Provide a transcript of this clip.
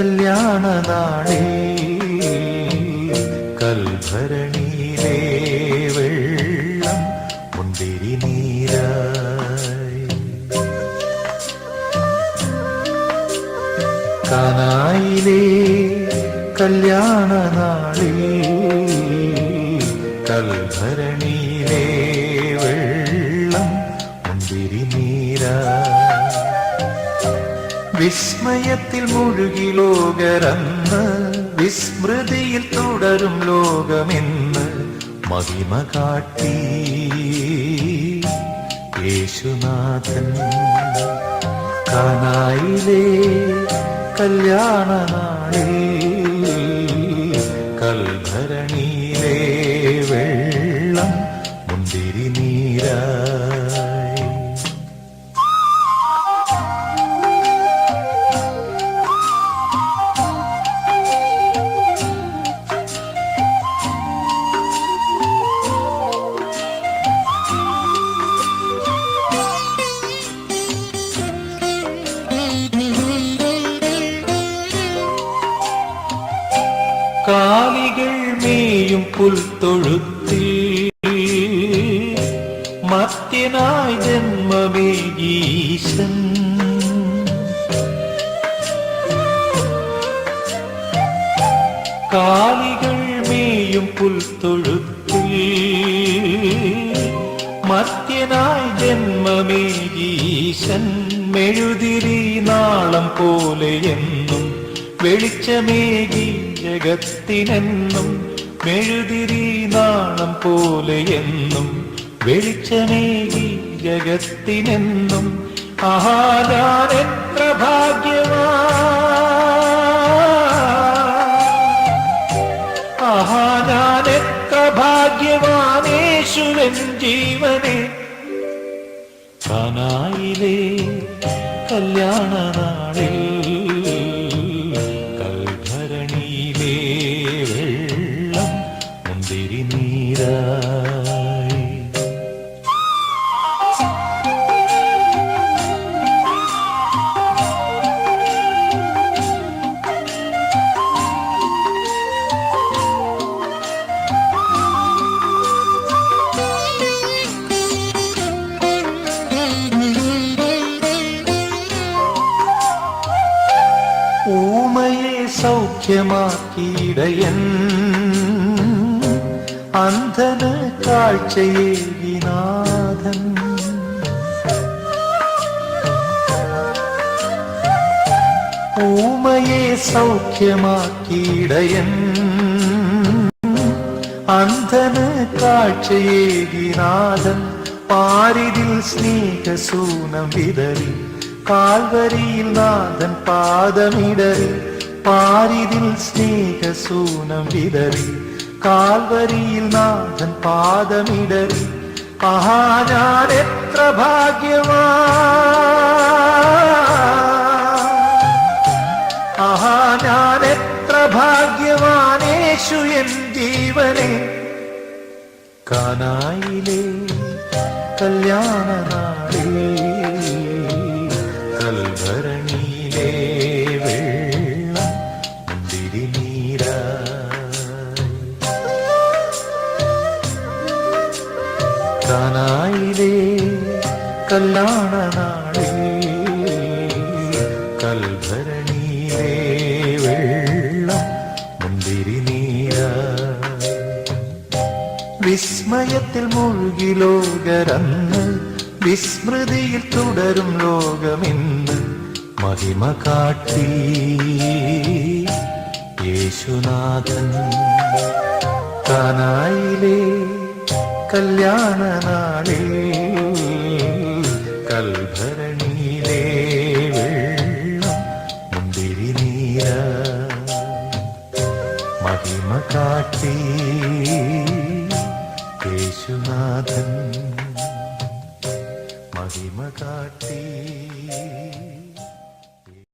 കല്യാണ നാളിൽ കൽഭരണിയിലെ വെള്ളം മുന്തിരി നീരായി. കാനായിലെ കല്യാണ നാളിൽ കൽഭരണിയിലെ വെള്ളം മുന്തിരി നീരായി. വിസ്മയത്തിൽ മുഴുകി ലോകരന്ന് വിസ്മൃതിയിൽ തുടരും ലോകമെന്ന് മഹിമ കാട്ടി യേശുനാഥൻ. കാനായിലെ കല്യാണ നാളിൽ കൽഭരണിയിലെ വെള്ളം മുന്തിരി നീരായി. കാലികൾ മേയും പുൽത്തൊഴുത്തിൽ മർത്യനായി ജന്മമേകീശൻ. കാലികൾ മേയും പുൽത്തൊഴുത്തിൽ മർത്യനായി ജന്മമേകീശൻ. മെഴുതിരി നാളം പോലെയെന്നും വെളിച്ചമേകി ജഗത്തിനെന്നും. മെഴുതിരി നാളം പോലെയെന്നും വെളിച്ചമേകി ജഗത്തിനെന്നും. ആഹാ ഞാൻ എത്ര ഭാഗ്യവാൻ, ആഹാ ഞാൻ എത്ര ഭാഗ്യവാൻ യേശുവൻ ജീവനെ. കാനായിലെ കല്യാണ നാളിൽ കൽഭരണിയിലെ വെള്ളം മുന്തിരി നീരായി. ഊമയെ സൗഖ്യമാക്കിയിടയൻ അന്ധന് കാഴ്ചയേകി നാഥൻ. ഊമയെ സൗഖ്യമാക്കിയിടയൻ അന്ധന് കാഴ്ചയേകി നാഥൻ. പാരിതിൽ സ്നേഹസൂനം വിതറി കാൽവരിയിൽ നാഥൻ പാദമിടറി. പാരിതിൽ സ്നേഹസൂനം വിതറി കാൽവരിയിൽ നാഥൻ പാദമിടറി. ആഹാ ഞാൻ എത്ര ഭാഗ്യവാൻ, ആഹാ ഞാൻ എത്ര ഭാഗ്യവാൻ യേശു എൻ ജീവനെ. കാനായിലെ കല്യാണ നാളിൽ കൽഭരണിയിലെ വെള്ളം മുന്തിരി നീരായി. കാനായിലെ കല്യാണ നാളിൽ കൽഭരണിയിലെ വെള്ളം മുന്തിരി നീരായി. വിസ്മയത്തിൽ മുഴുകി ലോകരന്ന് വിസ്മൃതിയിൽ തുടരും ലോകമെന്ന് മഹിമ കാട്ടി യേശുനാഥൻ. കാനായിലെ കല്യാണ നാളിൽ കൽഭരണിയിലെ വെള്ളം മുന്തിരി നീരായി. മഹിമ കാട്ടി യേശുനാഥൻ. മഹിമ കാട്ടി